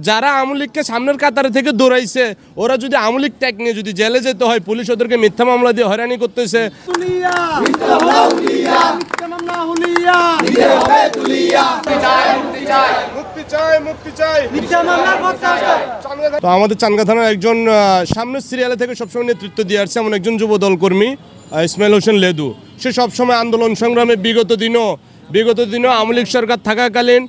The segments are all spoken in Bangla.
যারা আওয়ামী লীগকে সামনের কাতারে থেকে দৌড়াইছে ওরা যদি আওয়ামী লীগ ট্যাগ নিয়ে যদি জেলে যেতে হয়, পুলিশ ওদেরকে মিথ্যা মামলা দিয়ে হয়রানি করতেছে। তো আমাদের চানগা থানার একজন সামনের সিরিয়ালে থেকে সবসময় নেতৃত্ব দিয়ে আসছে এমন একজন যুব দল কর্মী ইসমাইল হোসেন লেদু। সে সবসময় আন্দোলন সংগ্রামে বিগত দিনও আওয়ামী লীগ সরকার থাকাকালীন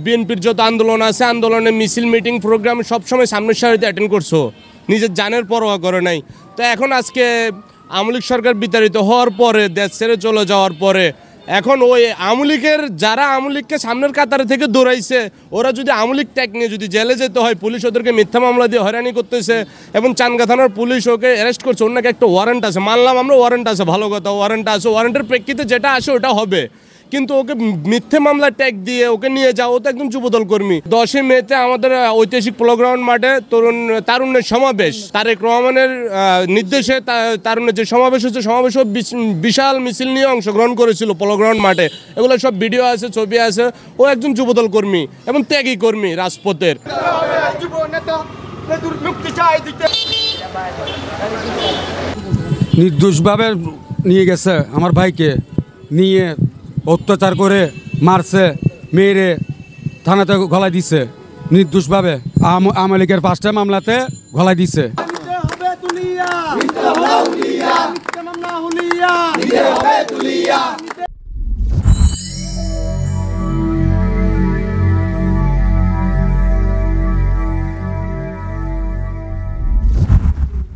বিএনপির যত আন্দোলন আছে, আন্দোলনে মিছিল মিটিং প্রোগ্রাম সবসময় সামনের সারিতে অ্যাটেন্ড করছো, নিজের জানের পরোয়া করে নাই। তো এখন আজকে আওয়ামী লীগ সরকার বিতাড়িত হওয়ার পরে, দেশ ছেড়ে চলে যাওয়ার পরে, এখন ওই আওয়ামী লীগের যারা আওয়ামী লীগকে সামনের কাতারে থেকে দৌড়াইছে ওরা যদি আওয়ামী লীগ ট্যাগ নিয়ে যদি জেলে যেতে হয়, পুলিশ ওদেরকে মিথ্যা মামলা দিয়ে হয়রানি করতেছে এবং চানগা থানার পুলিশ ওকে অ্যারেস্ট করছে। ওর নাকি একটা ওয়ারেন্ট আছে, মানলাম আমরা ওয়ারেন্ট আছে, ভালো কথা, ওয়ারেন্ট আছে, ওয়ারেন্টের প্রেক্ষিতে যেটা আসে ওটা হবে, কিন্তু ওকে মিথ্যে মামলা ট্যাগ দিয়ে ওকে নিয়ে যাও, ও তো একদম যুবদল কর্মী। 10ই মেতে আমাদের ঐতিহাসিক পোলোগ্রাউন্ড মাঠে তারুণ্যের সমাবেশ, তারেক রহমানের নির্দেশে তারুণ্যের যে সমাবেশ হচ্ছে, সমাবেশও বিশাল মিছিল নিয়ে অংশগ্রহণ করেছিল পোলোগ্রাউন্ড মাঠে। এগুলো সব ভিডিও আছে, ছবি আছে। ও একজন যুবদল কর্মী এবং ত্যাগী কর্মী রাজপথের। নির্দোষভাবে নিয়ে গেছে আমার ভাইকে, নিয়ে অত্যাচার করে মারছে, মেরে থানাতে গলায় দিছে নির্দোষভাবে। আওয়ামী লীগের 5টা মামলাতে গলায় দিছে।